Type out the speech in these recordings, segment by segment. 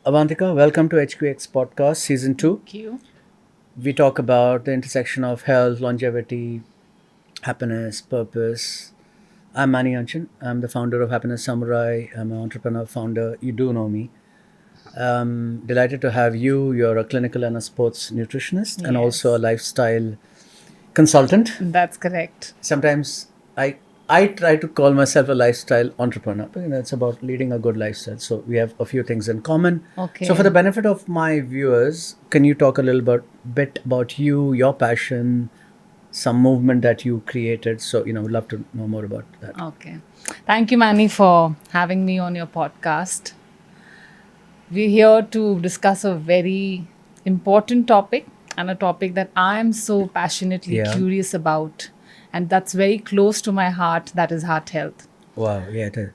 Avantika, welcome to HQx Podcast, Season 2. Thank you. We talk about the intersection of health, longevity, happiness, purpose. I'm Manny Anchan. I'm the founder of Happiness Samurai. I'm an entrepreneur founder. You do know me. Delighted to have you. You're a clinical and a sports nutritionist and also a Yes. lifestyle consultant. That's correct. Sometimes I try to call myself a lifestyle entrepreneur. It's about leading a good lifestyle. So we have a few things in common. Okay. So for the benefit of my viewers, can you talk a little bit about you, your passion, some movement that you created? So would love to know more about that. Okay. Thank you, Manny, for having me on your podcast. We're here to discuss a very important topic and a topic that I'm so passionately Yeah. curious about. And that's very close to my heart. That is heart health. Wow, yeah, it is.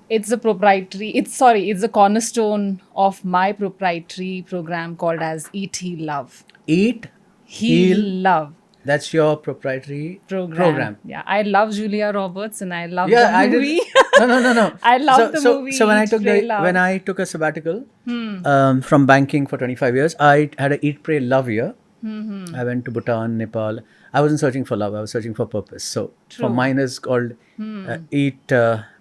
It's a cornerstone of my proprietary program called as Eat, Heal, Love. Eat, Heal, heal. Love. That's your proprietary program. Yeah, I love Julia Roberts and I love Yeah, the I movie. did. No. I love the movie. So when I Eat, took Pray, Love. when I took a sabbatical from banking for 25 years, I had a Eat, Pray, Love year. I went to Bhutan, Nepal. I wasn't searching for love. I was searching for purpose. So for mine is called Eat,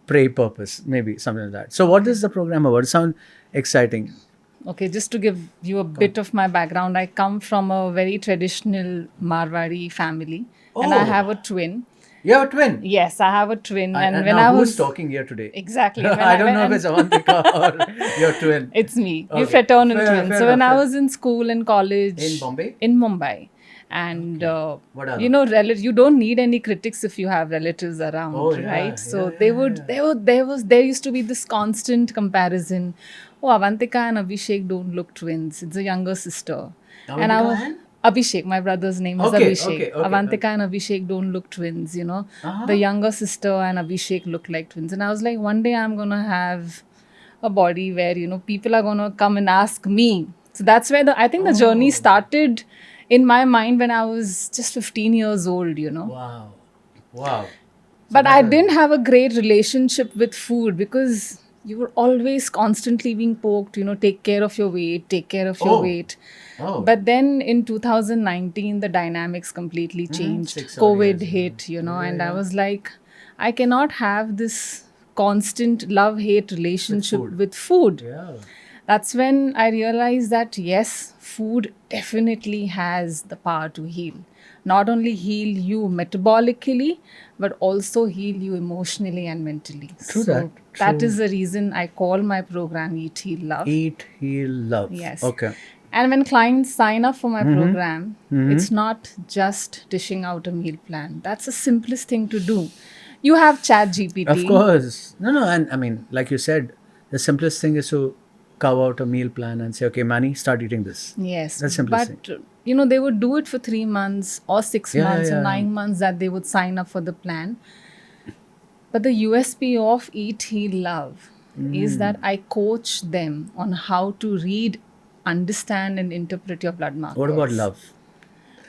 Pray, Purpose. Maybe something like that. So what is the program about? It sounds exciting. Okay, just to give you a bit of my background, I come from a very traditional Marwari family and I Oh. have a twin. You have a twin. Yes, I have a twin. And when now I who's was talking here today? exactly, when I don't when- know if it's Avantika or your twin. it's me. We're Okay. fraternal Fair- twins. fair So when enough, I fair. was in school and college In Bombay? in Mumbai, and What are you know, you don't need any critics if you have relatives around, Oh, yeah, right? So yeah, they yeah, would, there used to be this constant comparison. Oh, Avantika and Abhishek don't look twins. It's a younger sister. And I Avantika was and? Abhishek. My brother's name is Okay, Abhishek. okay, okay, Avantika and Abhishek don't look twins. You know, Uh-huh. the younger sister and Abhishek look like twins. And I was like, one day I'm gonna have a body where people are gonna come and ask me. So that's where I think the journey started in my mind when I was just 15 years old. Wow. But I didn't have a great relationship with food because you were always constantly being poked, take care of your weight, take care of your Oh. weight. Oh. But then in 2019, the dynamics completely changed. 6 odd COVID years, hit, and I was like, I cannot have this constant love-hate relationship food. with food. Yeah. That's when I realized that yes, food definitely has the power to heal. Not only heal you metabolically, but also heal you emotionally and mentally. True so that, that true. is the reason I call my program Eat, Heal, Love. Eat, heal, love. Yes. Okay. And when clients sign up for my program, it's not just dishing out a meal plan. That's the simplest thing to do. You have Chat GPT. Of course. No, and I mean, like you said, the simplest thing is to carve out a meal plan and say, okay, Manny, start eating this. Yes. That's the simplest But, they would do it for 3 months or 6 Yeah, months yeah. or 9 months that they would sign up for the plan. But the USP of Eat, Heal, Love is that I coach them on how to read, understand, and interpret your blood markers. What about love?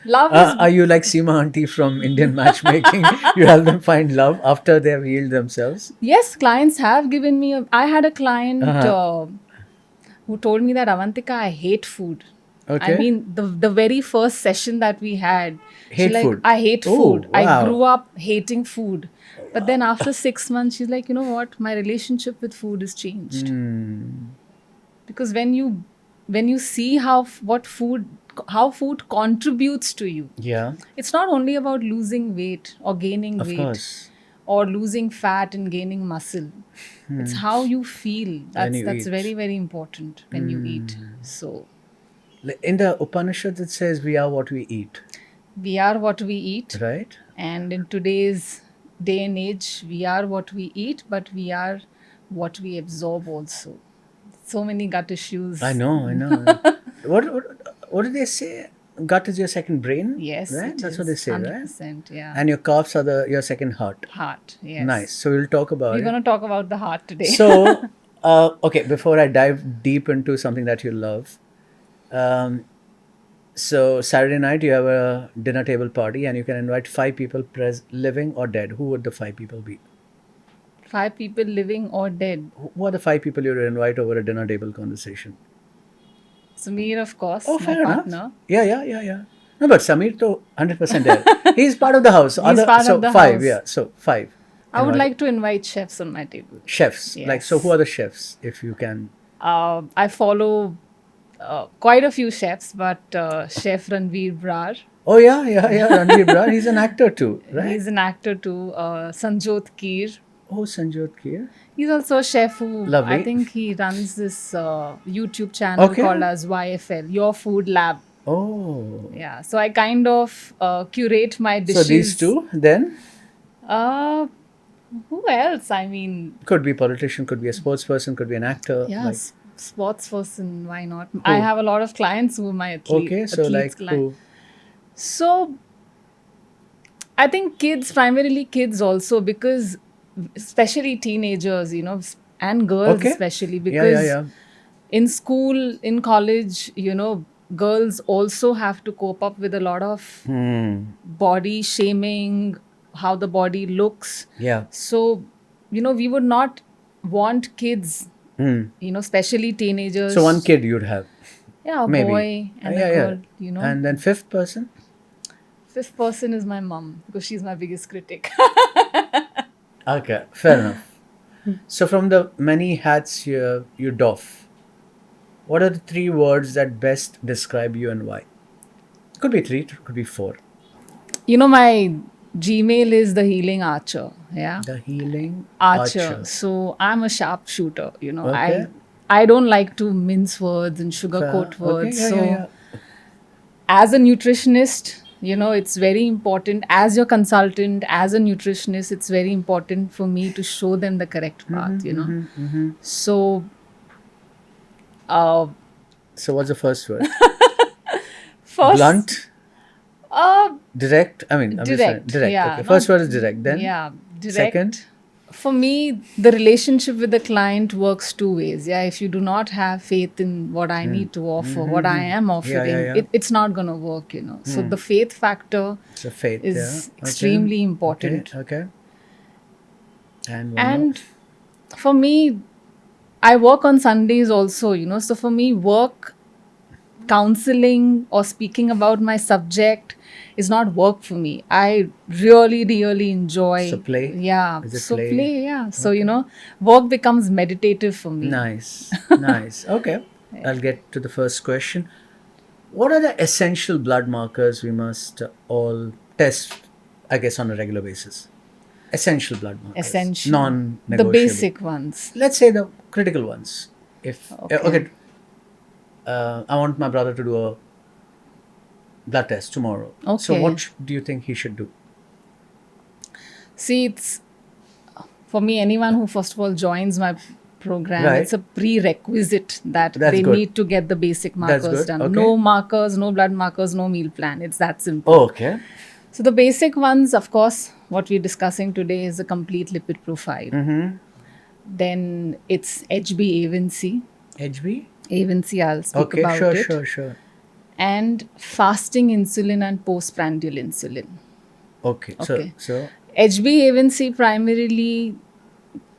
Love is Are you like Seema Auntie from Indian matchmaking? You help them find love after they've healed themselves? Yes, clients have given me. I had a client who told me that Avantika, I hate food. Okay. I mean, the very first session that we had, Hate food. I hate Oh, food. I wow. grew up hating food. But then after 6 months, she's like, you know what? My relationship with food has changed. Because when you see how food contributes to you, Yeah, it's not only about losing weight or gaining of weight course. or losing fat and gaining muscle. It's how you feel. When you That's eat. very, very important when you eat. So In the Upanishads, it says we are what we eat, we are what we eat. right? And in today's day and age, we are what we eat, but we are what we absorb also. So many gut issues. I know. What do they say? Gut is your second brain? Yes. Right? it That's what is. they say, 100%, right? yeah. And your calves are your second heart. Heart. Yes. Nice. So we'll talk about We're it. going to talk about the heart today. So, okay, before I dive deep into something that you love, so Saturday night you have a dinner table party and you can invite 5 people, living or dead. Who would the 5 people be? 5 people living or dead. Who are the 5 people you would invite over a dinner table conversation? Sameer, of course, Oh, my fair enough. partner. Yeah. No, but Samir to 100% there. He's part of the house. He's part so of the five, house. yeah. So five. I would Invite- like to invite chefs on my table. chefs. Like, so Yes. who are the chefs, if you can? I follow quite a few chefs, but Chef Ranveer Brar, Oh, yeah. Ranveer Brar. He's an actor too, right? he's an actor too. Sanjot Keer, Oh, Sanjot Kir. he's also a chef who Lovely. I think he runs this YouTube channel Okay. called as YFL, Your Food Lab. Oh. Yeah, so I kind of curate my dishes. So these two, then? Uh, who else? I mean, Could be politician, could be a sports person, could be an actor. yeah, Like, sports person. Why not? I have a lot of clients who are my okay, so like client. who? So I think kids, primarily kids also, because especially teenagers, and girls Okay. especially, because Yeah. in school, in college, girls also have to cope up with a lot of body shaming, how the body looks. Yeah. So, we would not want kids, especially teenagers. So one kid you'd have. Yeah, a maybe. boy and Yeah. a girl, And then fifth person? Fifth person is my mom, because she's my biggest critic. Okay, fair enough. So from the many hats you doff, what are the 3 words that best describe you and why? Could be 3, could be 4. My Gmail is the healing archer. Yeah. The healing Archer. So I'm a sharpshooter, Okay. I don't like to mince words and sugarcoat Okay, words. yeah, so yeah. as a nutritionist, it's very important. As your consultant, as a nutritionist, it's very important for me to show them the correct path, So, So what's the first word? first, Blunt? uh, Direct? I mean, I'm just saying, direct. direct. Yeah, Okay, no, first word is direct. Then yeah, direct. second? For me, the relationship with the client works 2 ways. Yeah, if you do not have faith in what I need to offer, what I am offering, yeah. it's not going to work, So the faith factor It's a faith. is yeah. extremely important. Okay. And one more. And for me, I work on Sundays also, So for me, work, counseling, or speaking about my subject is not work for me. I really, really enjoy. It's a play? Yeah. Is it So play? yeah. So, work becomes meditative for me. Nice. Okay. I'll get to the first question. What are the essential blood markers we must all test, I guess, on a regular basis? Essential blood markers. Essential. Non-negotiable. The basic ones. Let's say the critical ones. If Okay. I want my brother to do a blood test tomorrow. So Okay. what do you think he should do? See, it's for me, anyone who first of all joins my program, Right. it's a prerequisite that That's they good. need to get the basic That's markers good. done. Okay. No markers, no blood markers, no meal plan. It's that simple. Oh, okay. So the basic ones, of course, what we're discussing today is a complete lipid profile. Then it's HbA1c. HB? A1c, I'll speak Okay, about it. sure. And fasting insulin and postprandial insulin. Okay. Okay. So HbA1c primarily,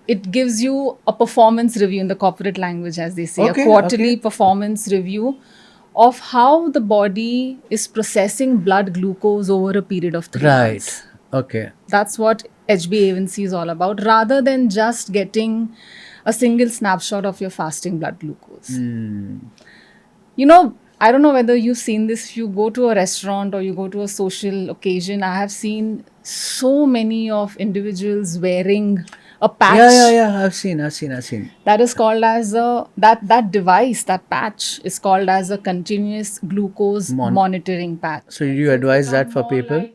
it gives you a performance review in the corporate language, as they say, Okay, a quarterly okay. performance review of how the body is processing blood glucose over a period of 3 months. right. Okay. That's what HbA1c is all about, rather than just getting a single snapshot of your fasting blood glucose. I don't know whether you've seen this. If you go to a restaurant or you go to a social occasion, I have seen so many of individuals wearing a patch Yeah. I've seen. that is called as that device, that patch is called as a continuous glucose monitoring patch. So you advise that for people?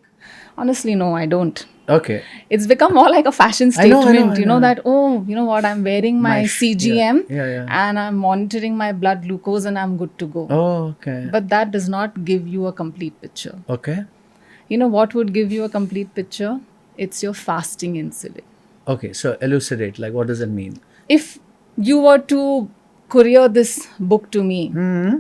Honestly, no, I don't. Okay. It's become more like a fashion I know, statement, I know. that, oh, you know what, I'm wearing my CGM Yeah. and I'm monitoring my blood glucose and I'm good to go. Oh, okay. But that does not give you a complete picture. Okay. What would give you a complete picture? It's your fasting insulin. Okay. So elucidate. Like, what does it mean? If you were to courier this book to me,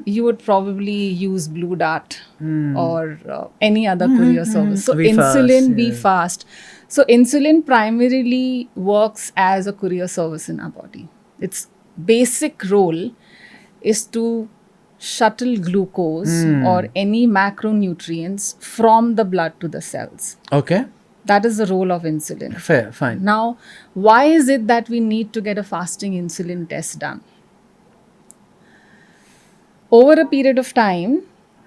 you would probably use Blue Dart or any other courier service. So insulin, be fast. So insulin primarily works as a courier service in our body. Its basic role is to shuttle glucose or any macronutrients from the blood to the cells. Okay. That is the role of insulin. Fair. Fine. Now, why is it that we need to get a fasting insulin test done? Over a period of time,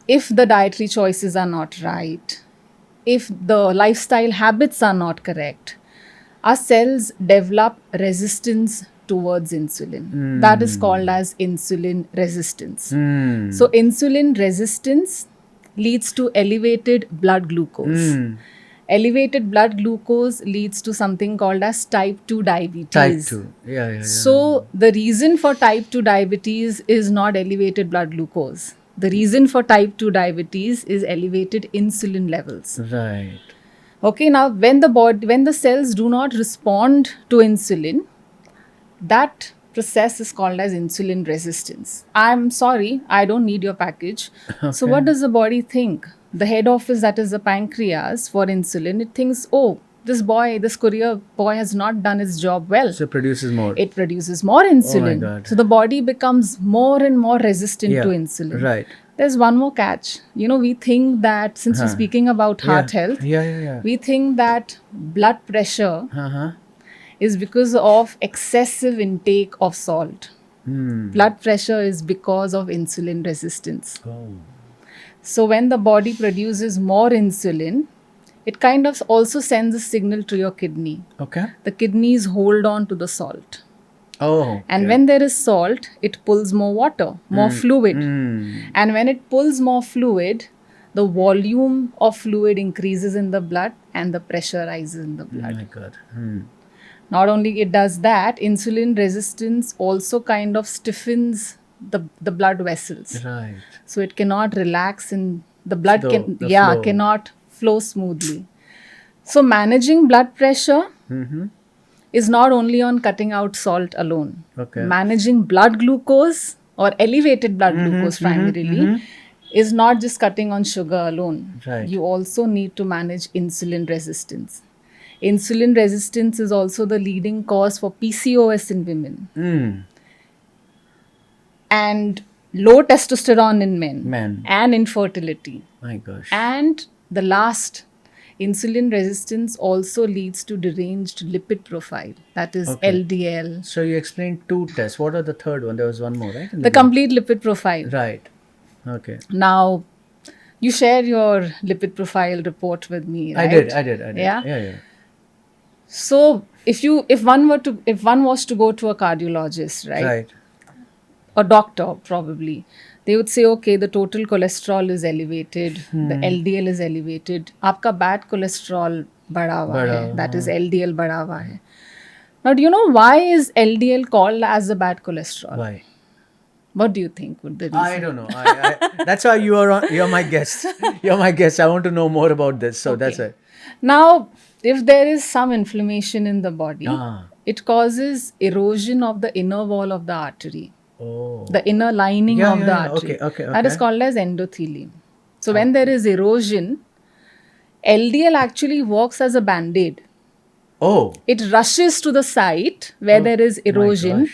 if the dietary choices are not right, if the lifestyle habits are not correct, our cells develop resistance towards insulin. That is called as insulin resistance. So insulin resistance leads to elevated blood glucose. Elevated blood glucose leads to something called as type 2 diabetes. Type 2. Yeah. So the reason for type 2 diabetes is not elevated blood glucose. The reason for type 2 diabetes is elevated insulin levels. Right. Okay, now when the cells do not respond to insulin, that process is called as insulin resistance. I'm sorry, I don't need your package. So what does the body think? The head office, that is the pancreas, for insulin, it thinks, oh, this courier boy has not done his job well. So it produces more. It produces more insulin. Oh my God. So the body becomes more and more resistant to insulin. Right. There's one more catch. We think that, since we're speaking about heart health, we think that blood pressure is because of excessive intake of salt. Blood pressure is because of insulin resistance. Oh. So when the body produces more insulin, it kind of also sends a signal to your kidney. Okay. The kidneys hold on to the salt. Oh. Okay. And when there is salt, it pulls more water, more fluid. And when it pulls more fluid, the volume of fluid increases in the blood and the pressure rises in the blood. Oh my God. Not only it does that, insulin resistance also kind of stiffens the blood vessels. Right. So it cannot relax and the blood flow. cannot flow smoothly. So managing blood pressure is not only on cutting out salt alone. Okay. Managing blood glucose or elevated blood glucose primarily is not just cutting on sugar alone. Right. You also need to manage insulin resistance. Insulin resistance is also the leading cause for PCOS in women. And low testosterone in men. And infertility. My gosh. And the last, insulin resistance also leads to deranged lipid profile. That is LDL. So you explained 2 tests. What are the third one? There was one more, right? The complete lipid profile. Right. Okay. Now, you share your lipid profile report with me, right? I did. Yeah. So if one was to go to a cardiologist, right? A doctor probably, they would say, okay, the total cholesterol is elevated, the LDL is elevated, आपका bad cholesterol बढ़ा हुआ है, that is LDL बढ़ा हुआ है. Now, do you know why is LDL called as a bad cholesterol? Why? What do you think would the reason? I don't know. That's why you're my guest. You're my guest. I want to know more about this. So that's it. Now, if there is some inflammation in the body, it causes erosion of the inner wall of the artery. Oh. The inner lining of the artery. Okay. That is called as endothelium. So when there is erosion, LDL actually works as a band-aid. Oh. It rushes to the site where there is erosion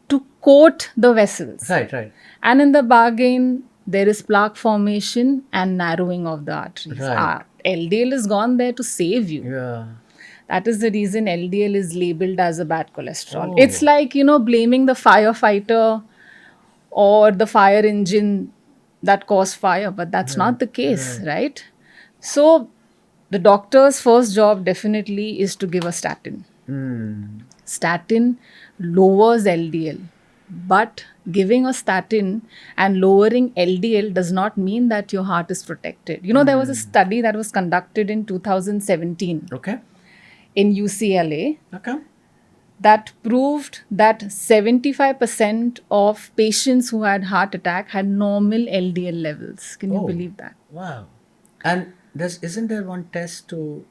to coat the vessels. Right. And in the bargain, there is plaque formation and narrowing of the arteries. Right. LDL is gone there to save you. Yeah. That is the reason LDL is labeled as a bad cholesterol. It's like, blaming the firefighter or the fire engine that caused fire, but that's not the case, right? So the doctor's first job definitely is to give a statin. Statin lowers LDL, but giving a statin and lowering LDL does not mean that your heart is protected. There was a study that was conducted in 2017. Okay. In UCLA, Okay. that proved that 75% of patients who had heart attack had normal LDL levels. Can you believe that? Wow. And isn't there one test to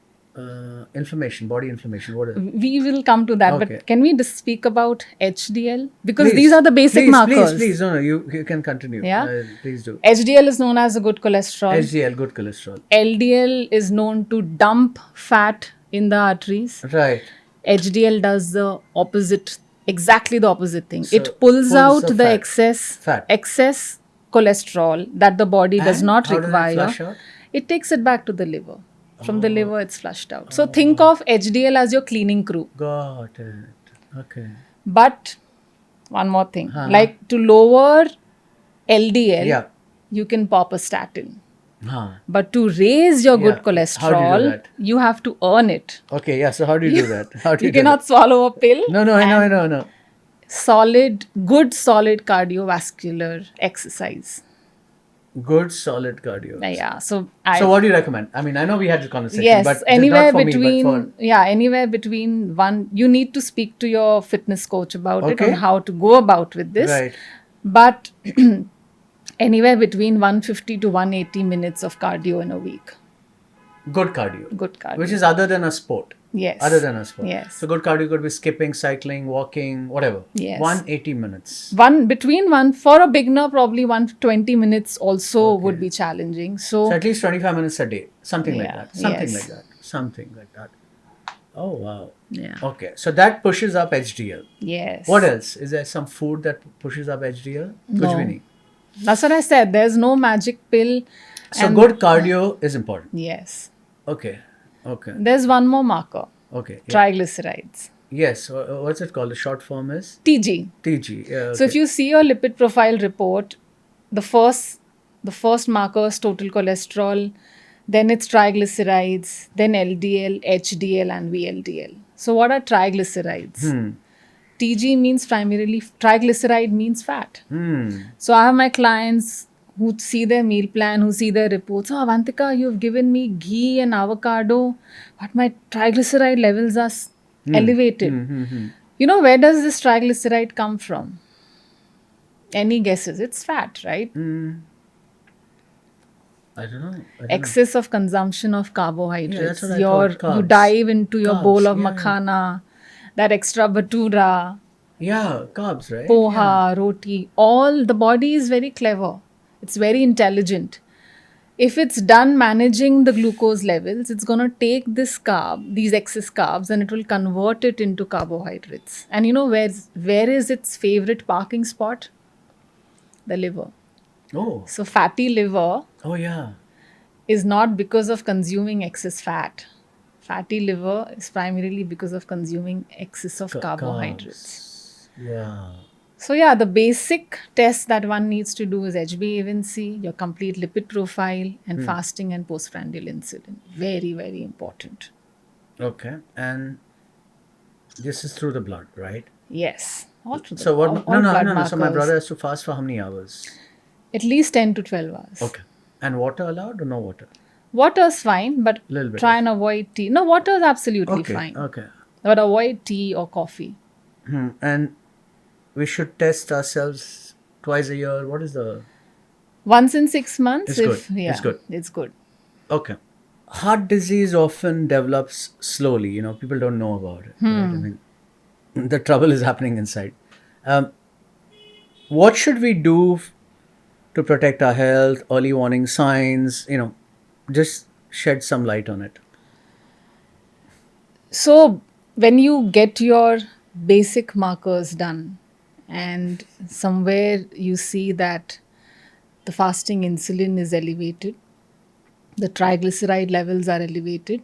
inflammation, body inflammation? What is it? We will come to that, Okay. but can we just speak about HDL? Because these are the basic markers. Please. No, you can continue. Yeah? Please do. HDL is known as a good cholesterol. HDL, good cholesterol. LDL is known to dump fat in the arteries. Right. HDL does the opposite, exactly the opposite thing. So it pulls out the fat. excess Fat. excess cholesterol that the body does And not how does it require, flush out? it takes it back to the liver. From the liver, it's flushed out. So think of HDL as your cleaning crew. Got it. Okay. But one more thing, like to lower LDL, Yeah. you can pop a statin. Huh. But to raise your good Yeah. How do you do cholesterol, that? you have to earn it. Okay. Yeah. So how do you do that? How do You do cannot that? swallow a pill. No. I know. Good solid cardiovascular exercise. Good solid cardio. Yeah. So what do you recommend? I mean, I know we had this conversation, yes, but anywhere not for between me, but for anywhere between one. You need to speak to your fitness coach about it Okay. on how to go about with this. right. But anywhere between 150 to 180 minutes of cardio in a week. Good cardio. Good cardio. Which is other than a sport. Yes. Other than a sport. Yes. So good cardio could be skipping, cycling, walking, whatever. Yes. 180 minutes. For a beginner, probably 120 minutes also would be challenging. So So at least 25 minutes a day. Something like Yeah, that. Something yes. like that. Something like that. Oh, wow. yeah. Okay. So that pushes up HDL. Yes. What else? Is there some food that pushes up HDL? No. Kuch bhi nahi. That's what I said. There's no magic pill. So And- good cardio is important. Yes. Okay. Okay. There's one more marker. Okay. Yeah. Triglycerides. Yes. What's it called? The short form is TG. TG. Yeah, okay. So if you see your lipid profile report, the first marker is total cholesterol, then it's triglycerides, then LDL, HDL, and VLDL. So what are triglycerides? TG means primarily triglyceride means fat. So I have my clients who see their meal plan, who see their reports. Oh, Avantika, you've given me ghee and avocado, but my triglyceride levels are elevated. You know, where does this triglyceride come from? Any guesses? It's fat, right? I don't know. Excess of consumption of carbohydrates. Yeah, that's what I You thought, carbs. dive into your Carbs, bowl of yeah. makhana, that extra bhatura, Yeah, carbs, right? poha, roti. All the body is very clever. It's very intelligent. If it's done managing the glucose levels, it's going to take these excess carbs, and it will convert it into carbohydrates. And you know where is its favorite parking spot? The liver. Oh, So fatty liver oh yeah. is not because of consuming excess fat. Fatty liver is primarily because of consuming excess of carbohydrates. Carbs. Yeah. So yeah, the basic test that one needs to do is HbA1c, your complete lipid profile, and fasting and postprandial insulin. Very, very important. Okay. And this is through the blood, right? Yes. All through the So what? all blood No. So my markers. brother has to fast for how many hours? At least 10 to 12 hours. Okay. And water allowed or no water? Water's fine, but Little bit try and avoid tea. No, water is absolutely Okay. fine. Okay. But avoid tea or coffee. And we should test ourselves twice a year. What is the? Once in 6 months. It's good. Yeah, It's good. It's good. Okay. Heart disease often develops slowly. You know, people don't know about it. Right? I mean, the trouble is happening inside. What should we do to protect our health? Early warning signs. You know, just shed some light on it. So when you get your basic markers done, and somewhere you see that the fasting insulin is elevated, the triglyceride levels are elevated,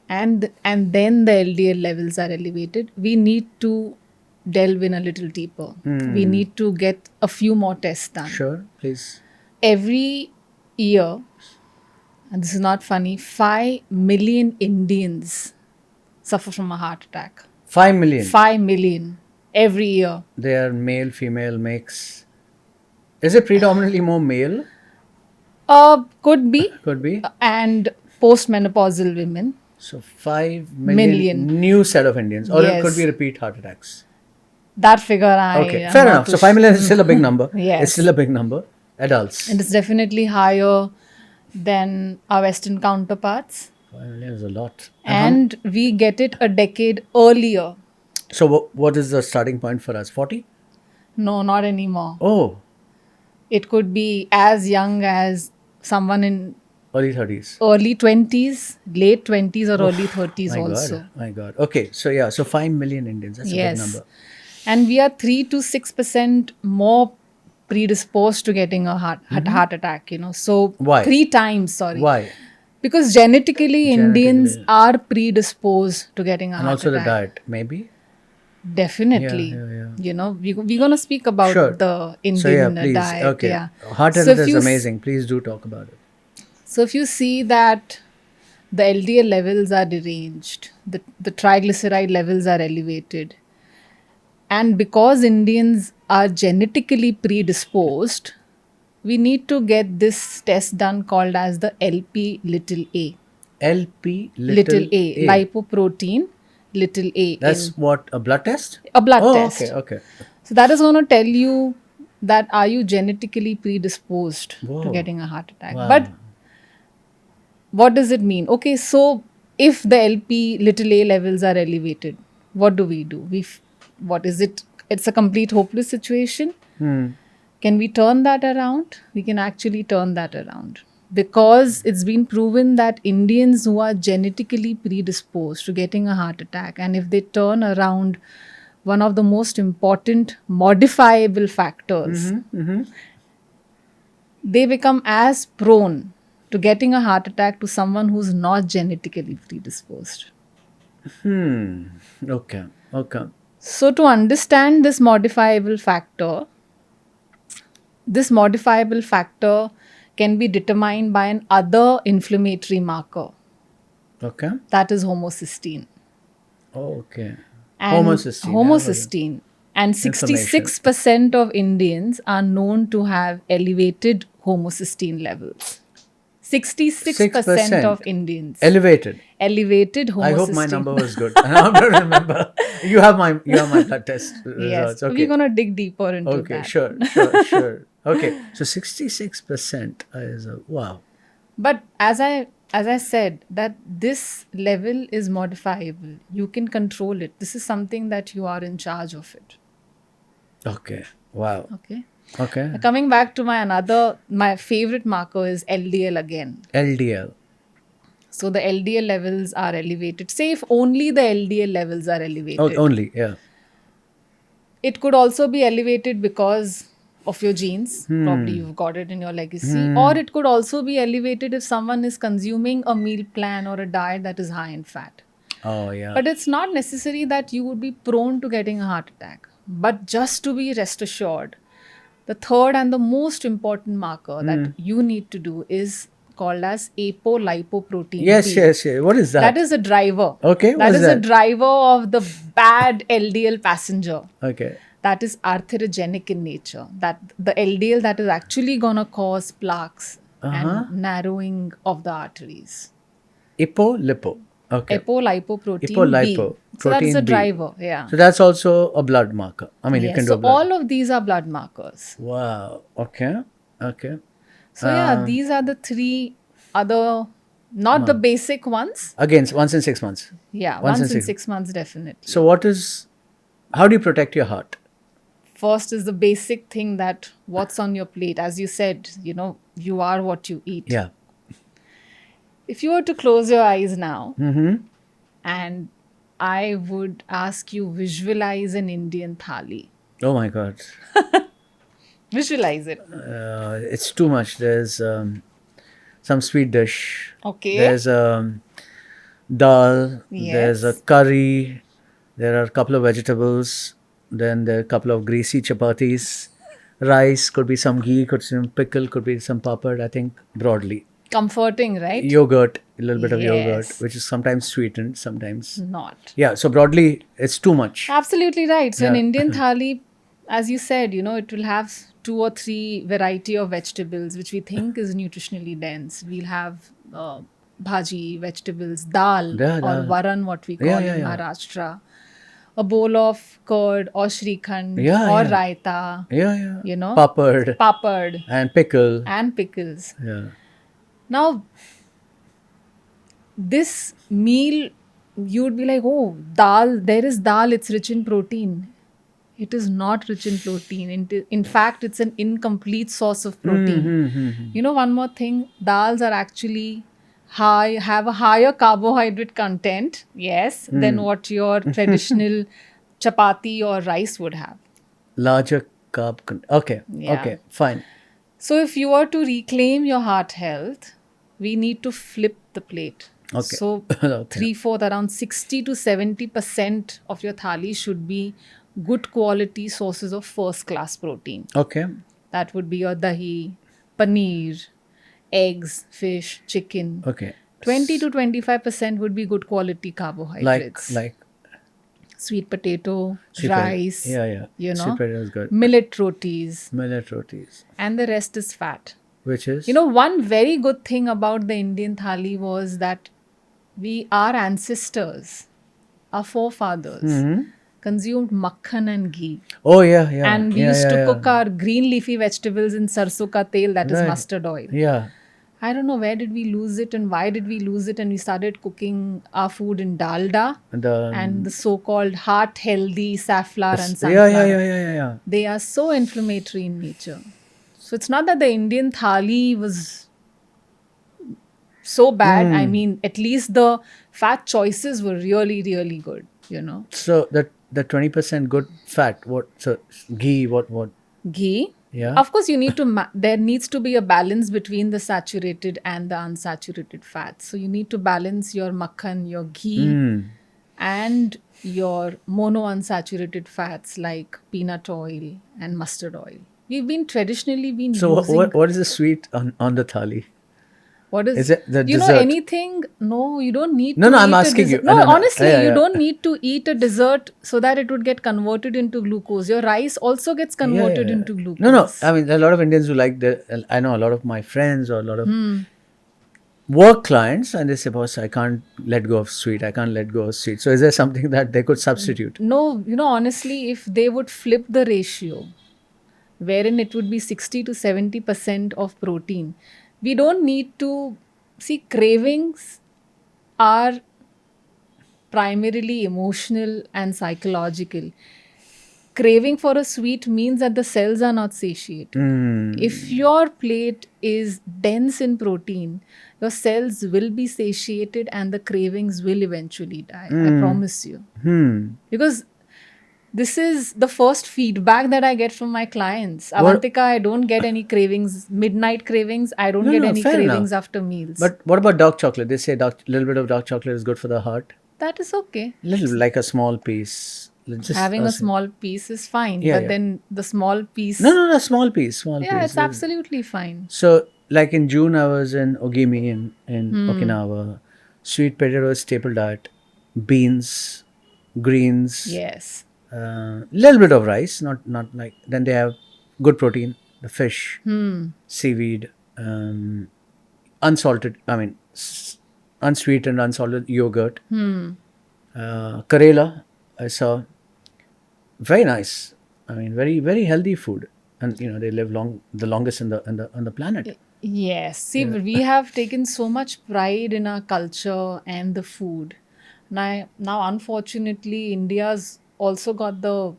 and then the LDL levels are elevated, we need to delve in a little deeper. We need to get a few more tests done. Sure, please. Every year, and this is not funny, 5 million Indians suffer from a heart attack. 5 million. 5 million every year. They are male, female, mix. Is it predominantly more male? Could be. Could be. And postmenopausal women. So 5 million new set of Indians. Or it could Yes. be repeat heart attacks. That figure Okay, am fair not enough. too So 5 million is still a big number. Yes. It's still a big number. Adults. And it's definitely higher than our Western counterparts. 5 million is a lot. And we get it a decade earlier. So what is the starting point for us? 40? No, not anymore. Oh, It could be as young as someone in early 30s. early 20s, late 20s, or early 30s My also. God. My God. Okay. So yeah. So 5 million Indians. That's a big Yes. number. And we are 3 to 6% more predisposed to getting a heart attack, So Why? 3 times, sorry. Why? Because genetically, Indians are predisposed to getting a And heart also attack. the diet, maybe? Definitely. We're going to speak about Sure. the Indian So yeah, please. diet. Okay. Yeah. Heart So health if is you amazing. Please do talk about it. So if you see that the LDL levels are deranged, the triglyceride levels are elevated, and because Indians are genetically predisposed, we need to get this test done called as the LP little a. LP Little a, lipoprotein little a. That's what, a blood test? A blood test. Okay. So that is going to tell you that are you genetically predisposed Whoa. to getting a heart attack. Wow. But what does it mean? Okay, so if the LP little a levels are elevated, what do? What is it? It's a complete hopeless situation. Can we turn that around? We can actually turn that around. Because it's been proven that Indians who are genetically predisposed to getting a heart attack, and if they turn around one of the most important modifiable factors, they become as prone to getting a heart attack to someone who's not genetically predisposed. Okay. So to understand this modifiable factor can be determined by an other inflammatory marker, Okay. that is homocysteine. Okay. And Homocysteine. And 66% of Indians are known to have elevated homocysteine levels. 66% of Indians. Elevated homocysteine. I hope my number was good. I don't remember. You have my blood test results. Yes. Okay. We're going to dig deeper into Okay, that. sure. Okay, so 66% is wow. But as I said, that this level is modifiable. You can control it. This is something that you are in charge of it. Okay, wow. Okay. Now, coming back to my favorite marker is LDL again. LDL. So the LDL levels are elevated. Say if only the LDL levels are elevated. Oh, only, yeah. It could also be elevated because of your genes. Probably you've got it in your legacy. Or it could also be elevated if someone is consuming a meal plan or a diet that is high in fat. Oh, yeah. But it's not necessary that you would be prone to getting a heart attack. But just to be rest assured, the third and the most important marker that you need to do is called as apolipoprotein Yes. B. What is that? That is a driver. Okay, That is a driver of the bad LDL passenger. Okay. That is arterogenic in nature. That the LDL that is actually gonna cause plaques and narrowing of the arteries. Lipo. Okay. Apolipoprotein B. So that is a B. driver. Yeah. So that's also a blood marker. I mean, you can do so a blood. all of these are blood markers. Wow. Okay. So yeah, these are the 3 other, not the basic ones. Again, once in 6 months. Yeah, once in 6 months, definitely. So how do you protect your heart? First is the basic thing that what's on your plate. As you said, you are what you eat. Yeah. If you were to close your eyes now, and I would ask you visualize an Indian thali. Oh my God. Visualize it. It's too much. There's some sweet dish. Okay. There's dal. Yes. There's a curry. There are a couple of vegetables. Then there are a couple of greasy chapatis. Rice, could be some ghee, could be some pickle, could be some papad, I think, broadly. Comforting, right? Yogurt, a little bit of yogurt, Yes. which is sometimes sweetened, sometimes. Not. Yeah, so broadly, it's too much. Absolutely right. So an Yeah. Indian thali, as you said, it will have 2 or 3 variety of vegetables, which we think is nutritionally dense. We'll have bhaji, vegetables, dal, Yeah, or dal. varan, what we call Yeah, in yeah, yeah. Maharashtra. A bowl of curd or shrikhand Yeah, or yeah. raita, Yeah. papad And pickle. and pickles. Yeah. Now, this meal, you would be like, oh, dal, there is dal, it's rich in protein. It is not rich in protein. In fact, it's an incomplete source of protein. One more thing, dals are actually have a higher carbohydrate content, yes, than what your traditional chapati or rice would have. Larger Okay. Yeah. Okay. Fine. So if you are to reclaim your heart health, we need to flip the plate. Okay. So Okay. 3/4, around 60 to 70% of your thali should be good quality sources of first class protein. Okay. That would be your dahi, paneer, eggs, fish, chicken. Okay. 20 to 25% would be good quality Like carbohydrates. Sweet potato, sweet potato. rice, Yeah. you Sweet know, potato is good. millet rotis, Millet rotis, and the rest is fat. which is You know, one very good thing about the Indian thali was that our ancestors, our forefathers, consumed makhan and ghee. Oh yeah. And we used to cook our green leafy vegetables in sarson ka tel, that is Right. mustard oil. Yeah. I don't know where did we lose it and why did we lose it, and we started cooking our food in dalda and the so-called heart healthy safflower and sunflower. Yeah. They are so inflammatory in nature. So it's not that the Indian thali was so bad. I mean, at least the fat choices were really, really good, you know. So the 20% good fat. What? So ghee. What? Ghee. Yeah. Of course, you need to, there needs to be a balance between the saturated and the unsaturated fats. So you need to balance your makhan, your ghee, and your mono-unsaturated fats like peanut oil and mustard oil. We've been traditionally been So using... what is the sweet on the thali? What is it? The you know, dessert? anything? No, you don't need No, to no, eat I'm a asking you. dessert. No, No. honestly, Yeah. you don't need to eat a dessert so that it would get converted into glucose. Your rice also gets converted into glucose. No. I mean, there are a lot of Indians who like I know a lot of my friends or a lot of work clients, and they say, "Boss, I can't let go of sweet. I can't let go of sweet." So, is there something that they could substitute? No, you know, honestly, if they would flip the ratio, wherein it would be 60 to 70% of protein, we don't need to see. Cravings are primarily emotional and psychological. Craving for a sweet means that the cells are not satiated. If your plate is dense in protein, your cells will be satiated and the cravings will eventually die. I promise you. Because this is the first feedback that I get from my clients. Avantika, I don't get any cravings, midnight cravings. I don't get any cravings after meals. But what about dark chocolate? They say little bit of dark chocolate is good for the heart. That is okay. Little, like a small piece. Just having a small piece is fine, Yeah. then the small piece... No, small piece. Yeah, it's absolutely fine. So, like in June, I was in Ogimi in Okinawa. Sweet potato is staple diet. Beans, greens. Yes. Little bit of rice, not like. Then they have good protein, the fish, seaweed, unsalted. I mean, unsweetened, unsalted yogurt. Karela, I saw. Very nice. I mean, very very healthy food, and they live the longest on the planet. Yes. See, we have taken so much pride in our culture and the food. Now unfortunately, India's also got the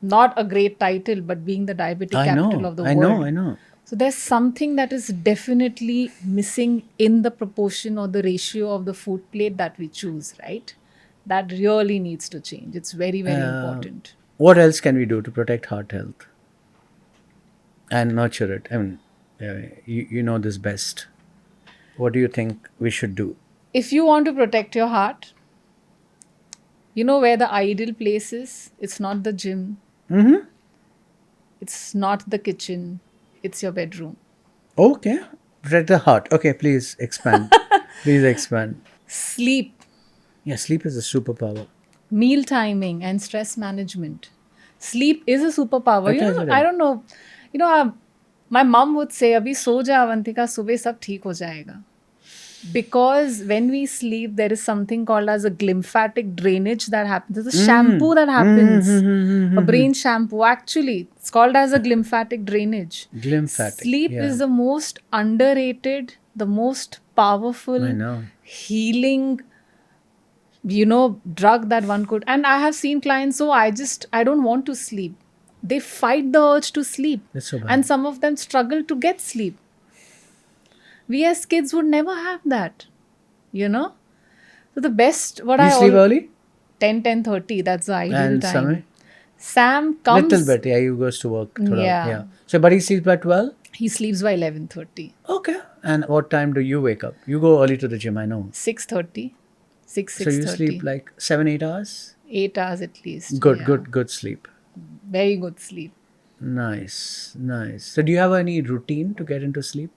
not a great title, but being the diabetic capital of the world. I know. So there's something that is definitely missing in the proportion or the ratio of the food plate that we choose, right? That really needs to change. It's very, very important. What else can we do to protect heart health and nurture it? I mean, you know this best. What do you think we should do? If you want to protect your heart, you know where the ideal place is? It's not the gym. It's not the kitchen. It's your bedroom. Okay. Protect the heart. Okay, please expand. Please expand. Sleep. Yeah, sleep is a superpower. Meal timing and stress management. Sleep is a superpower. Okay. I don't know. My mom would say, "Abhi so ja Avantika, subah sab theek ho jayega." Because when we sleep, there is something called as a glymphatic drainage that happens. There's a shampoo that happens. A brain shampoo. Actually, it's called as a glymphatic drainage. Glymphatic. Sleep is the most underrated, the most powerful, healing, drug that one could. And I have seen clients, I don't want to sleep. They fight the urge to sleep. That's so bad. And some of them struggle to get sleep. We as kids would never have that, So the best, you sleep early? 10:30, that's the ideal time. Sam comes. Little bit, yeah. He goes to work. Thoda, Yeah. So, but he sleeps by 12? He sleeps by 11:30. Okay. And what time do you wake up? You go early to the gym, I know. 6:30. 6, So you 6:30. sleep like 7, 8 hours? 8 hours at least. Good, yeah. good sleep. Very good sleep. Nice. So do you have any routine to get into sleep?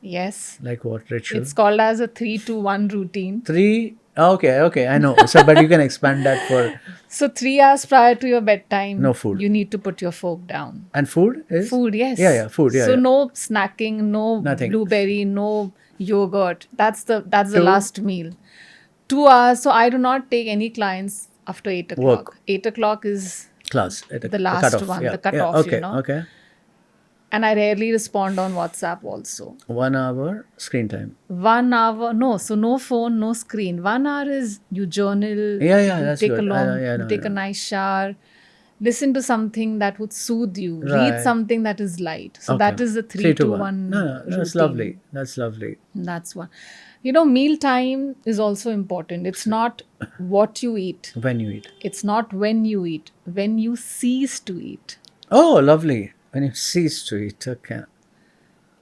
Yes. Like what ritual? It's called as a 3-to-1 routine. 3? Okay, I know. So, but you can expand that for... So 3 hours prior to your bedtime, No food. you need to put your fork down. And food is? Food, yes. Yeah, food, yeah. So no snacking, no Nothing. blueberry, no yogurt. That's the 2? last meal. 2 hours. So I do not take any clients after 8 o'clock. Work. 8 o'clock is Class. the last cutoff. one, Yeah. the cutoff, Okay, you know. okay. And I rarely respond on WhatsApp also. 1 hour screen time. 1 hour, no. So no phone, no screen. 1 hour is you journal, Yeah, you that's take good. you take a nice shower, listen to something that would soothe you, Right. read something that is light. So Okay. that is the 3-to-1 No, that's routine. lovely. That's lovely. That's one. You know, meal time is also important. It's not what you eat. When you eat. It's not when you eat. When you cease to eat. Oh, lovely. When you cease to eat. Okay.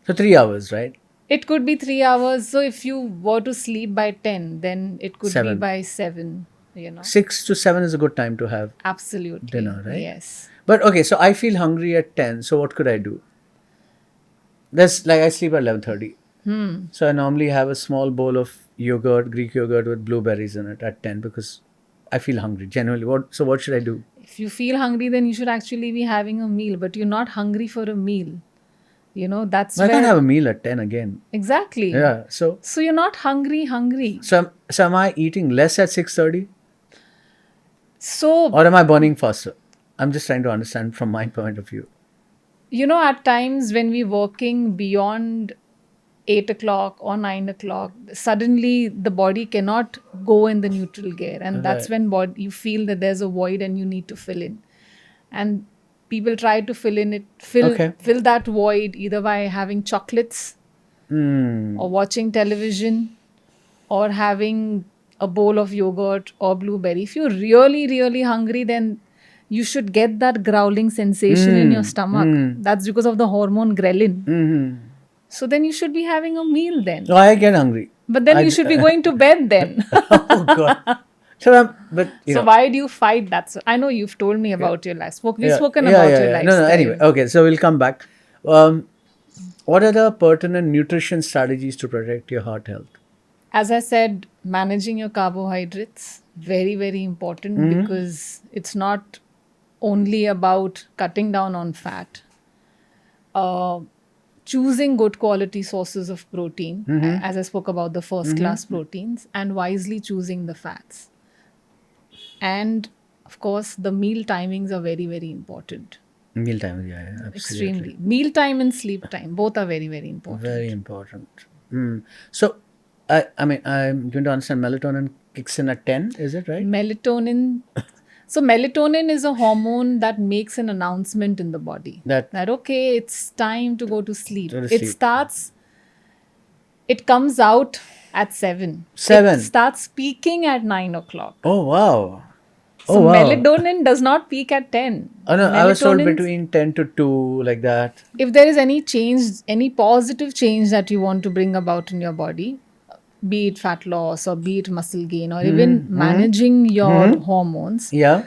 So 3 hours, right? It could be 3 hours. So if you were to sleep by 10, then it could 7. be by 7, you know. 6 to 7 is a good time to have Absolutely. dinner, right? Yes. But okay, so I feel hungry at 10. So what could I do? That's like I sleep at 11:30. So I normally have a small bowl of yogurt, Greek yogurt with blueberries in it at 10 because I feel hungry generally. So what should I do? If you feel hungry, then you should actually be having a meal, but you're not hungry for a meal. You know, that's I can't have a meal at 10 again. Exactly. Yeah. So you're not hungry. So am I eating less at 6:30 So, or am I burning faster? I'm just trying to understand from my point of view. you know, at times when we're working beyond 8 o'clock or 9 o'clock, suddenly the body cannot go in the neutral gear. And that's when you feel that there's a void and you need to fill in. And people try to fill that void either by having chocolates or watching television or having a bowl of yogurt or blueberry. If you're really, really hungry, then you should get that growling sensation in your stomach. That's because of the hormone ghrelin. So then you should be having a meal then. So I get hungry. But then you should be going to bed then. Oh God. So why do you fight that? So I know you've told me about your life. We've spoken about your life. No. Anyway, okay. So we'll come back. What are the pertinent nutrition strategies to protect your heart health? As I said, managing your carbohydrates, very, very important because it's not only about cutting down on fat. Choosing good quality sources of protein, as I spoke about the first class proteins, and wisely choosing the fats. And of course, the meal timings are very, very important. Meal time, yeah, absolutely. Extremely. Meal time and sleep time, both are very, very important. Very important. So, I mean, I'm going to understand melatonin kicks in at 10, is it right? Melatonin. So melatonin is a hormone that makes an announcement in the body that okay, it's time to go to sleep. It comes out at 7. 7. It starts peaking at 9 o'clock. Oh, wow. So melatonin does not peak at 10. Oh no, I was told between 10 to 2, like that. If there is any change, any positive change that you want to bring about in your body, be it fat loss or be it muscle gain or even managing your hormones. Yeah.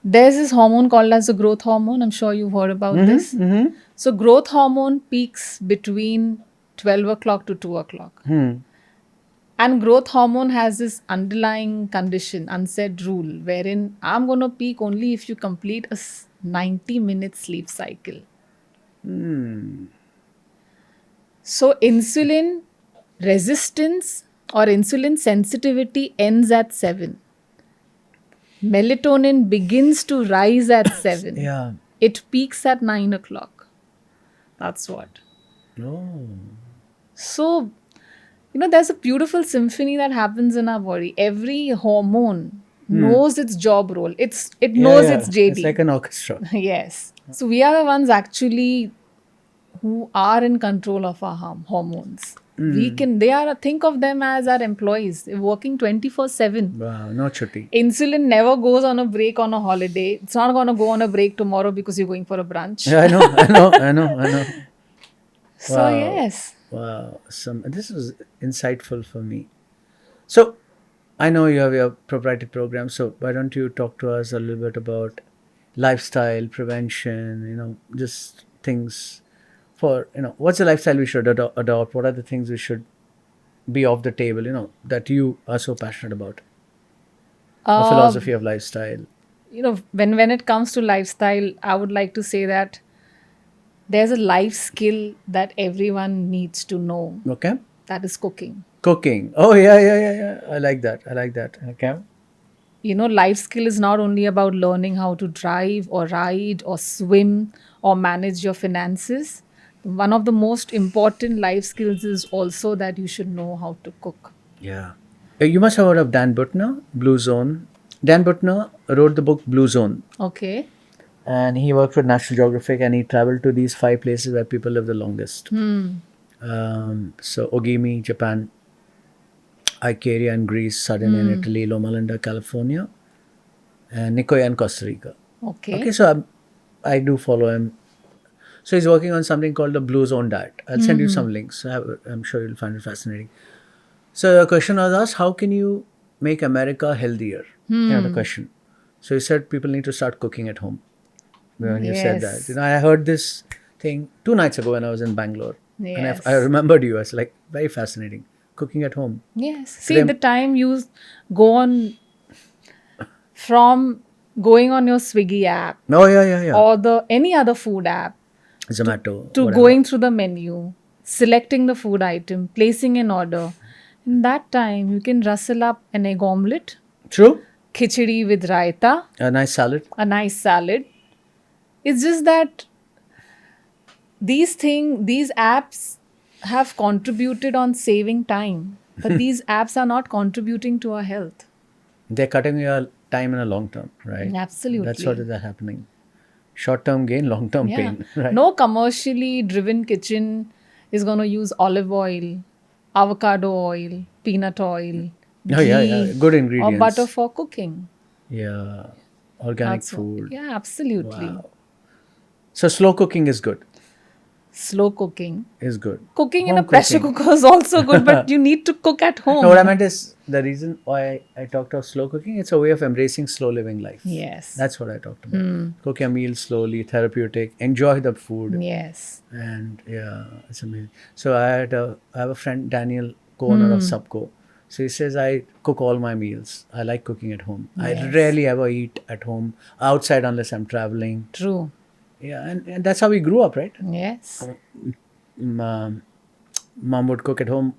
There's this hormone called as the growth hormone. I'm sure you've heard about this. So growth hormone peaks between 12 o'clock to 2 o'clock. And growth hormone has this underlying condition, unsaid rule, wherein I'm going to peak only if you complete a 90-minute sleep cycle. So insulin resistance or insulin sensitivity ends at 7. Melatonin begins to rise at 7. Yeah. It peaks at 9 o'clock. That's what. Oh. So, you know, there's a beautiful symphony that happens in our body. Every hormone knows its job role. It knows its JD. It's like an orchestra. Yes. So we are the ones actually who are in control of our hormones. Think of them as our employees. They're working 24/7. Wow, no chutti. Insulin never goes on a break on a holiday. It's not going to go on a break tomorrow because you're going for a brunch. Yeah, I know. So, Wow. yes. Wow, this was insightful for me. So, I know you have your proprietary program, so why don't you talk to us a little bit about lifestyle, prevention, just things for, what's the lifestyle we should adopt? What are the things we should be off the table, that you are so passionate about? A philosophy of lifestyle. When it comes to lifestyle, I would like to say that there's a life skill that everyone needs to know. Okay. That is cooking. Cooking. Oh, yeah. I like that. Okay. Life skill is not only about learning how to drive or ride or swim or manage your finances. One of the most important life skills is also that you should know how to cook. Yeah. You must have heard of Dan Buettner, Blue Zone. Dan Buettner wrote the book Blue Zone. Okay. And he worked with National Geographic and he traveled to these 5 places where people live the longest. So Ogimi, Japan, Icaria in Greece, Sardinia in Italy, Loma Linda, California, and Nicoya in Costa Rica. Okay. So I do follow him. So he's working on something called the Blue Zone diet. I'll send you some links. I'm sure you'll find it fascinating. So the question was asked, how can you make America healthier? The question. So he said people need to start cooking at home. When you said that. I heard this thing 2 nights ago when I was in Bangalore. Yes. And I remembered you. It's like very fascinating. Cooking at home. Yes. See, the time you go on from going on your Swiggy app. Oh, yeah. Or any other food app. Zomato. To going through the menu, selecting the food item, placing an order. In that time, you can rustle up an egg omelette. True. Khichdi with raita. A nice salad. It's just that these apps have contributed on saving time. But these apps are not contributing to our health. They're cutting your time in a long term, right? Absolutely. That's what is happening. Short-term gain, long-term pain. Right? No commercially driven kitchen is going to use olive oil, avocado oil, peanut oil, ghee, good ingredients. or butter for cooking. Yeah, organic food. Yeah, absolutely. Wow. So slow cooking is good. Slow cooking is good. Cooking in a pressure cooker is also good, but you need to cook at home. No, what I meant is the reason why I talked of slow cooking, it's a way of embracing slow living life. Yes. That's what I talked about. Cook your meal slowly, therapeutic, enjoy the food. Yes. And yeah, it's amazing. So I have a friend, Daniel, co-owner of Subco. So he says, I cook all my meals. I like cooking at home. Yes. I rarely ever eat at home, outside unless I'm traveling. True. Yeah, and that's how we grew up, right? Yes. Mom would cook at home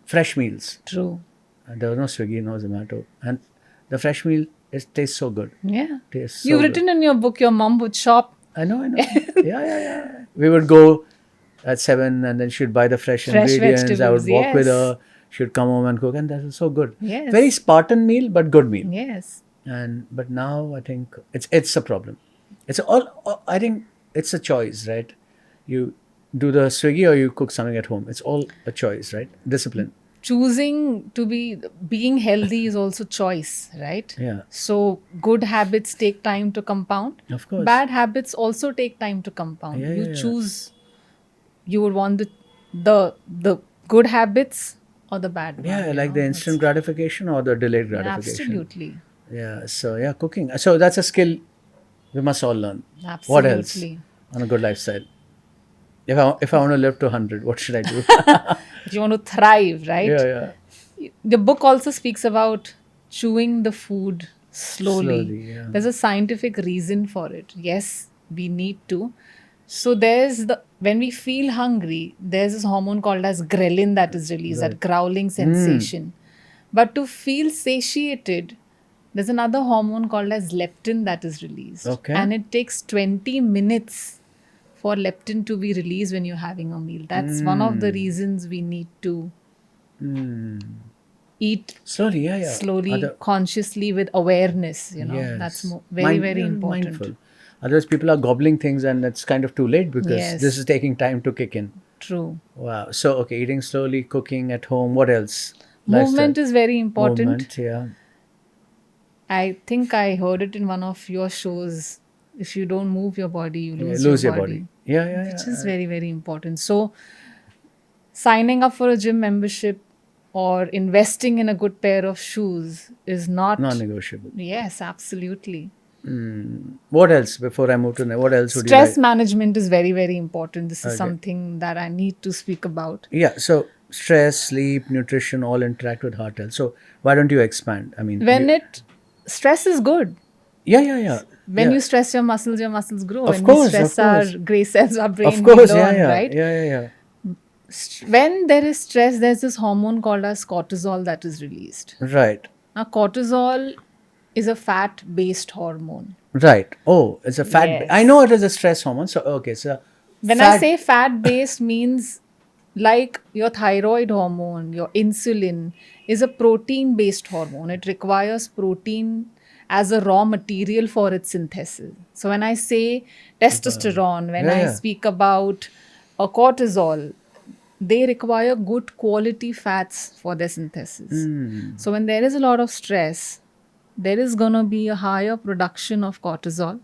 fresh meals. True. And there was no Swiggy, no Zomato. And the fresh meal, it tastes so good. Yeah. Tastes so You've good. written in your book, your mom would shop. I know. Yeah. We would go at 7 and then she'd buy the fresh ingredients. I would walk with her. She would come home and cook, and that was so good. Yes. Very Spartan meal, but good meal. Yes. But now I think it's a problem. I think it's a choice, right? You do the Swiggy or you cook something at home. It's all a choice, right? Discipline. Choosing to being healthy is also choice, right? Yeah. So good habits take time to compound. Of course. Bad habits also take time to compound. Yeah. Choose. You would want the good habits or the bad ones. Yeah, like the instant gratification or the delayed gratification. Absolutely. Yeah. So yeah, cooking. So that's a skill we must all learn. Absolutely. What else on a good lifestyle? If I want to live to 100, what should I do? If you want to thrive, right? Yeah. The book also speaks about chewing the food slowly. Yeah. There's a scientific reason for it. Yes, we need to. So when we feel hungry, there's this hormone called as ghrelin that is released, that growling sensation. But to feel satiated, there's another hormone called as leptin that is released. Okay. And it takes 20 minutes for leptin to be released when you're having a meal. That's one of the reasons we need to eat slowly, consciously with awareness. Yes. That's very, very important. Mindful. Otherwise, people are gobbling things and it's kind of too late because Yes. this is taking time to kick in. True. Wow. So, okay, eating slowly, cooking at home. What else? Movement is very important. Movement, yeah. I think I heard it in one of your shows. If you don't move your body, you Yeah, lose your body. Yeah, yeah, Which yeah. is very, very important. So, signing up for a gym membership or investing in a good pair of shoes is not. Non-negotiable. Yes, absolutely. What else before I move to what else would Stress you like? management is very, very important. This is Okay. something that I need to speak about. Yeah. So stress, sleep, nutrition all interact with heart health. So why don't you expand? I mean, When stress is good. yeah. When Yeah. you stress your muscles grow. Of When course, we stress of course. our gray cells, our brain, Of course, we learn, yeah. right? Yeah. When there is stress, there's this hormone called as cortisol that is released. Right. Now, cortisol is a fat-based hormone. Right. Oh, it's a fat. Yes. I know it is a stress hormone. So okay. So When I say fat-based means like your thyroid hormone, your insulin is a protein-based hormone. It requires protein as a raw material for its synthesis. So when I say testosterone, when I speak about a cortisol, they require good quality fats for their synthesis. So when there is a lot of stress, there is going to be a higher production of cortisol.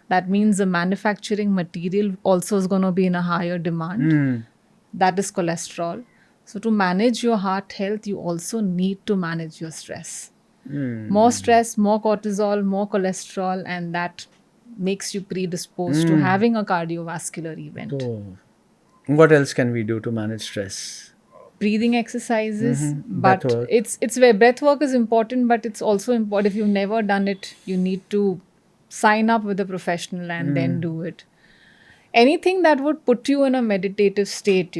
That means the manufacturing material also is going to be in a higher demand. That is cholesterol. So to manage your heart health, you also need to manage your stress. More stress, more cortisol, more cholesterol, and that makes you predisposed to having a cardiovascular event. Oh. What else can we do to manage stress? Breathing exercises, but Breath work. it's where breath work is important, but it's also important if you've never done it, you need to sign up with a professional and then do it. Anything that would put you in a meditative state,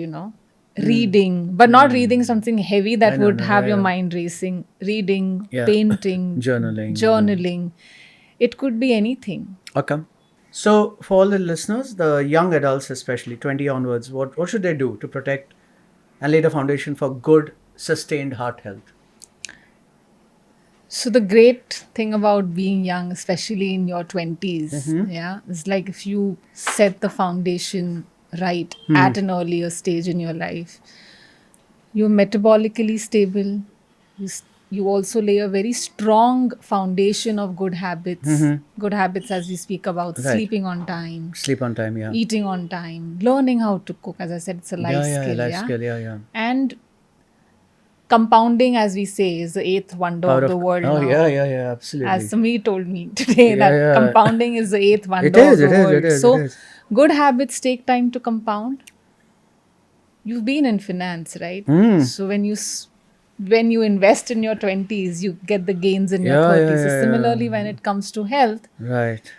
reading, but not reading something heavy that would have your mind racing. Reading, painting, journaling. It could be anything. Okay. So for all the listeners, the young adults especially, 20 onwards, what should they do to protect and lay the foundation for good, sustained heart health? So the great thing about being young, especially in your 20s, is like if you set the foundation right at an earlier stage in your life, you're metabolically stable. You also lay a very strong foundation of good habits. Good habits, as we speak about, sleeping on time, Sleep on time, yeah. eating on time, learning how to cook. As I said, it's a life skill. Life skill, yeah. And compounding, as we say, is the eighth wonder of the world. Oh, now. yeah, absolutely. As Samir told me today, that compounding is the eighth wonder of the world. So, good habits take time to compound. You've been in finance, right? So when you invest in your 20s, you get the gains in your 30s. So similarly, when it comes to health, right,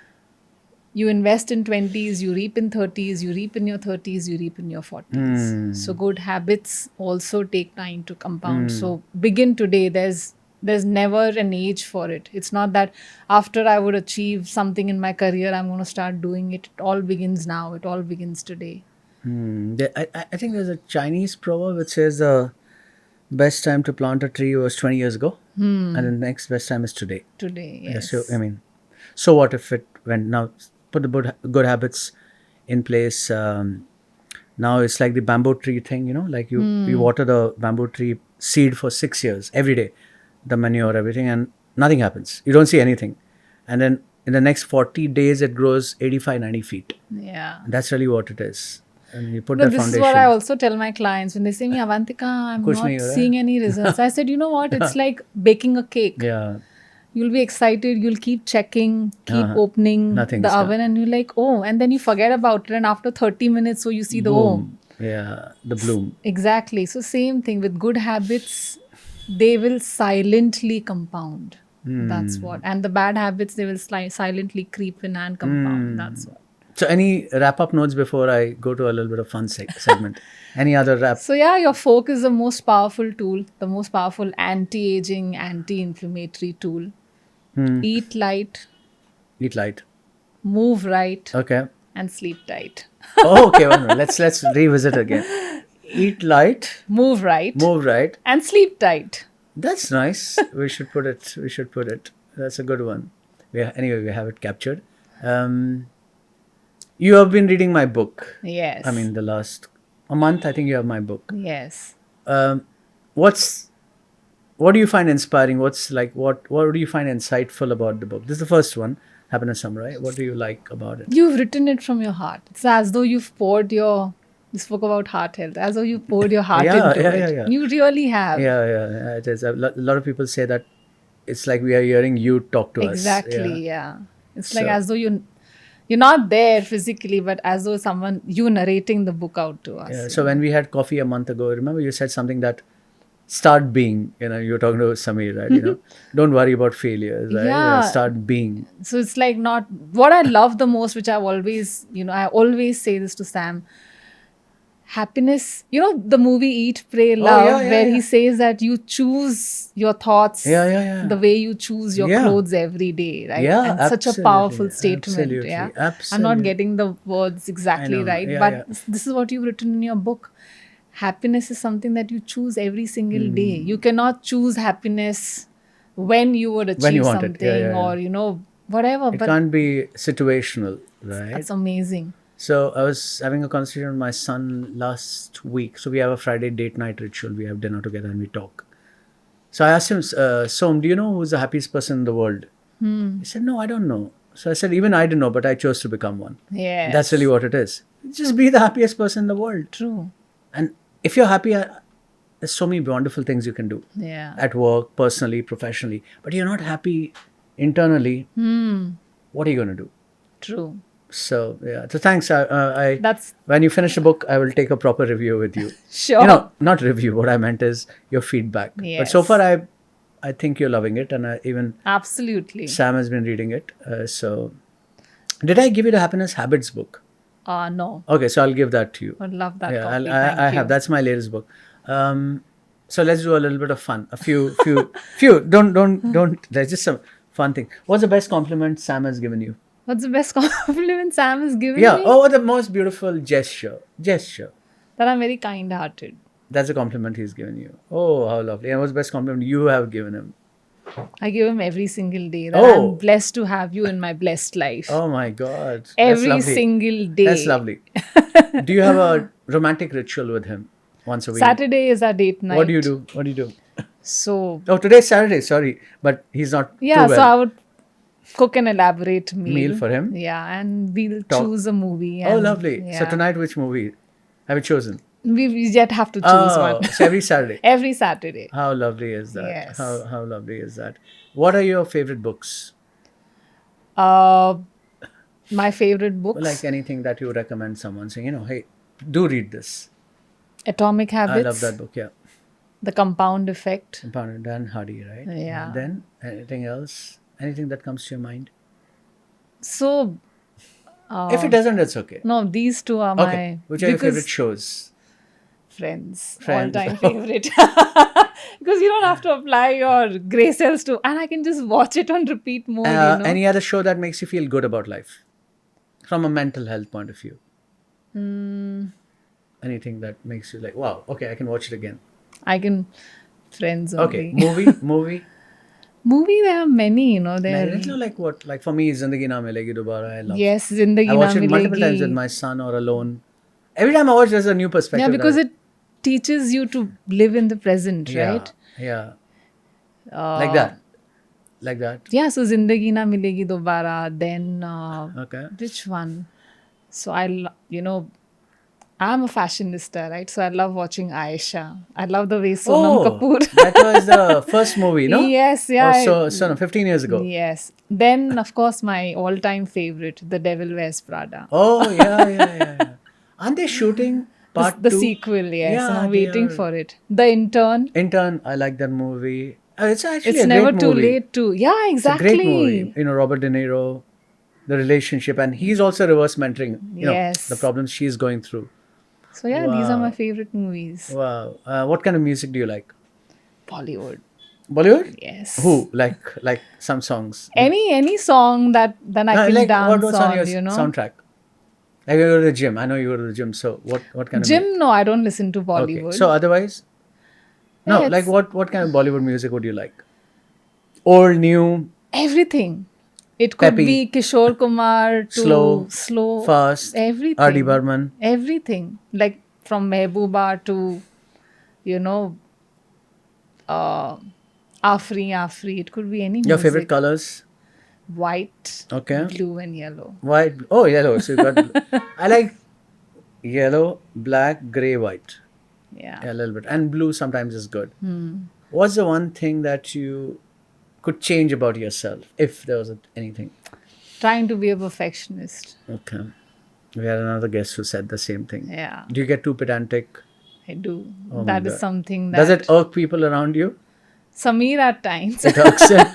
you invest in 20s, you reap in 30s, you reap in your 30s, you reap in your 40s. So good habits also take time to compound. So begin today. There's never an age for it. It's not that after I would achieve something in my career, I'm going to start doing it. It all begins now. It all begins today. I think there's a Chinese proverb which says the best time to plant a tree was 20 years ago, and the next best time is today. Today, yes. So what if it went now? Put the good habits in place. Now it's like the bamboo tree thing, like you water the bamboo tree seed for 6 years every day, the manure, everything, and nothing happens. You don't see anything, and then in the next 40 days it grows 85-90 feet. Yeah, that's really what it is. And you put but that this foundation. is what I also tell my clients when they say, Avantika, I'm not seeing any results. I said, you know what? It's like baking a cake. Yeah. You'll be excited. You'll keep checking, keep opening the oven, and you're like, oh, and then you forget about it. And after 30 minutes, so you see the Boom. Yeah, the bloom. Exactly. So same thing with good habits. They will silently compound. That's what. And the bad habits, they will silently creep in and compound. That's what. So any wrap-up notes before I go to a little bit of fun segment? Any other wrap? So yeah, your fork is the most powerful tool, the most powerful anti-aging, anti-inflammatory tool. Eat light. Eat light. Move right. Okay. And sleep tight. Okay, one minute. Let's revisit again. Eat light. Move right. Move right. And sleep tight. That's nice. We should put it. That's a good one. Anyway, we have it captured. You have been reading my book. Yes. I mean, the last a month, I think you have my book. Yes. What do you find inspiring? What do you find insightful about the book? This is the first one, Happiness Samurai. What do you like about it? You've written it from your heart. It's as though you've poured your. You spoke about heart health. As though you poured your heart into it. Yeah. You really have. Yeah. It is. A lot of people say that it's like we are hearing you talk to us. Exactly. Yeah. It's like as though you're not there physically, but as though you narrating the book out to us. Yeah. So when we had coffee a month ago, remember you said something that start being. You were talking to Samir, right? Don't worry about failures, right? Yeah. Start being. So it's like not what I love the most, which I've always, I always say this to Sam. Happiness, the movie Eat, Pray, Love, where he says that you choose your thoughts the way you choose your clothes every day, right? Yeah, and such a powerful statement. Absolutely, yeah. absolutely. I'm not getting the words exactly right, but this is what you've written in your book. Happiness is something that you choose every single day. You cannot choose happiness when you would achieve something or, whatever. It can't be situational, right? That's amazing. So I was having a conversation with my son last week. So we have a Friday date night ritual. We have dinner together and we talk. So I asked him, Som, do you know who's the happiest person in the world? He said, no, I don't know. So I said, even I didn't know, but I chose to become one. Yeah. That's really what it is. Just be the happiest person in the world. True. And if you're happy, there's so many wonderful things you can do. Yeah. At work, personally, professionally. But you're not happy internally. What are you going to do? True. So yeah. So thanks. That's when you finish the book, I will take a proper review with you. Sure. Not review. What I meant is your feedback. Yes. But so far, I think you're loving it, and even absolutely. Sam has been reading it. So, did I give you the Happiness Habits book? No. Okay, so I'll give that to you. I'd love that. Yeah, copy. I have. That's my latest book. So let's do a little bit of fun. A few. Don't. There's just some fun thing. What's the best compliment Sam has given you? What's the best compliment Sam has given me? Yeah. Oh, the most beautiful gesture. That I'm very kind-hearted. That's a compliment he's given you. Oh, how lovely. And what's the best compliment you have given him? I give him every single day. That I'm blessed to have you in my blessed life. Oh my God. Every single day. That's lovely. Do you have a romantic ritual with him once a week? Saturday is our date night. What do you do? So. Oh, today's Saturday. Sorry. But he's not Yeah, too well. so I would cook an elaborate meal for him. Yeah, and we'll choose a movie. Oh, lovely. Yeah. So tonight, which movie have you chosen? We yet have to choose one. So every Saturday. Every Saturday. How lovely is that? Yes. How lovely is that? What are your favorite books? My favorite books. Like anything that you would recommend someone saying, hey, do read this. Atomic Habits. I love that book. Yeah. The Compound Effect. Compound, Dan Hardy, right? Yeah. And then anything else? Anything that comes to your mind? So, if it doesn't, it's okay. No, these two are my... Which are your favorite shows? Friends. All-time favorite. Because you don't have to apply your gray cells to... And I can just watch it on repeat mode, Any other show that makes you feel good about life? From a mental health point of view? Anything that makes you like, wow, okay, I can watch it again. I can... Friends only. Okay. Movie? Movie, there are many, There are like what? Like for me, Zindagi Na Milegi Dobara, I love. Yes, Zindagi Na Milegi. I watch it multiple times with my son or alone. Every time I watch, there's a new perspective. Yeah, because it teaches you to live in the present, right? Yeah. Like that. Yeah, so Zindagi Na Milegi Dobara. Then, which one? So I'm a fashionista, right? So I love watching Aisha. I love the way Sonam Kapoor. That was the first movie, no? Yes, yeah. So 15 years ago. Yes. Then, of course, my all-time favorite, The Devil Wears Prada. Oh, yeah. Aren't they shooting part 2? The sequel, yes. Yeah, I'm waiting for it. The Intern. I like that movie. It's actually it's a never great too movie. late to... Yeah, exactly. It's a great movie. Robert De Niro, the relationship. And he's also reverse mentoring, the problems she's going through. So yeah, these are my favorite movies. Wow. What kind of music do you like? Bollywood? Yes. Who? Like some songs? Any song that then I can dance what's on your soundtrack? Like you go to the gym. I know you go to the gym. So what kind of gym? No, I don't listen to Bollywood. Okay. So otherwise? No, what kind of Bollywood music would you like? Old, new? Everything. It could Peppy. be Kishore Kumar to slow, fast, everything. R.D. Burman. Everything. Like from Mehbooba to, you know, Afri. It could be any Your music. favorite colors? White, Okay. blue and yellow. White. Oh, yellow. So you got. I like yellow, black, grey, white. Yeah. Yeah, a little bit. And blue sometimes is good. What's the one thing that you could change about yourself, if there was anything? Trying to be a perfectionist. Okay. We had another guest who said the same thing. Yeah, Do you get too pedantic? I do. Oh my That is God. something that... Does it irk people around you? Sameer at times. It irks him.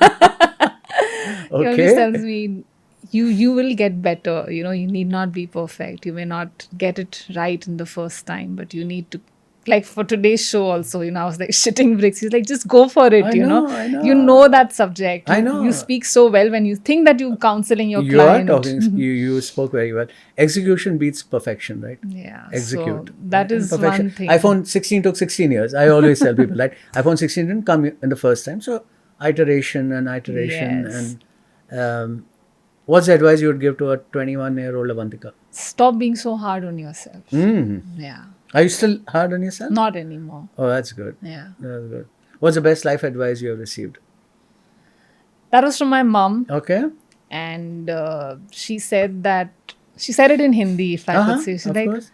He always Okay. tells me, you will get better. You know, you need not be perfect. You may not get it right in the first time, but you need to... Like for today's show also, you know, I was like shitting bricks. He's like, just go for it, I you know. know, I know. You know that subject. I know. You speak so well when you think that you're counseling your You client. are talking, you spoke very well. Execution beats perfection, right? Yeah. Execute. So that And is perfection. one thing. iPhone 16 took 16 years. I always tell people that iPhone 16 didn't come in the first time. So iteration and iteration. Yes. And what's the advice you would give to a 21-year-old Avantika? Stop being so hard on yourself. Yeah. Are you still hard on yourself? Not anymore. Oh, that's good. Yeah. That's good. What's the best life advice you have received? That was from my mom. Okay. And she said that... She said it in Hindi, if I could say. She's of like, course.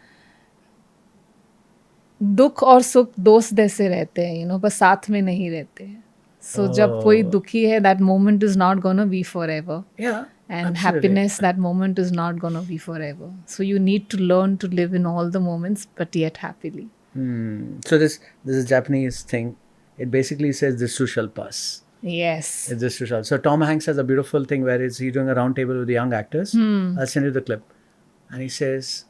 दुख और सुख दोस्त जैसे रहते हैं, you know, बस साथ में नहीं रहते हैं. So जब कोई दुखी है, that moment is not gonna be forever. Yeah. And absolutely. happiness, that moment is not gonna be forever. So you need to learn to live in all the moments, but yet happily. So this is a Japanese thing. It basically says this too shall pass. Yes. It's this too shall. So Tom Hanks has a beautiful thing where he's doing a round table with the young actors. I'll send you the clip. And he says,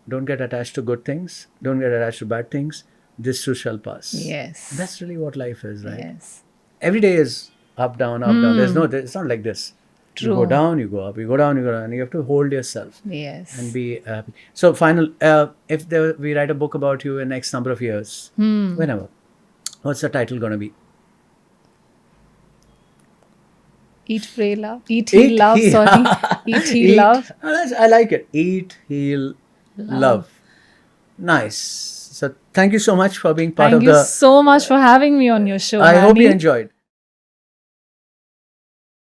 don't get attached to good things. Don't get attached to bad things. This too shall pass. Yes. That's really what life is, right? Yes. Every day is up, down, up, down. It's not like this. True. You go down, you go up. You go down, you go down. And you have to hold yourself. Yes. And be happy. So final, if we write a book about you in X number of years, whenever, what's the title going to be? Eat, pray, love. Eat, heal, love. Sorry. Eat, heal, love. Oh, I like it. Eat, heal, love. Nice. So thank you so much for being part Thank of you the... so much for having me on your show. I hope you Manny. enjoyed.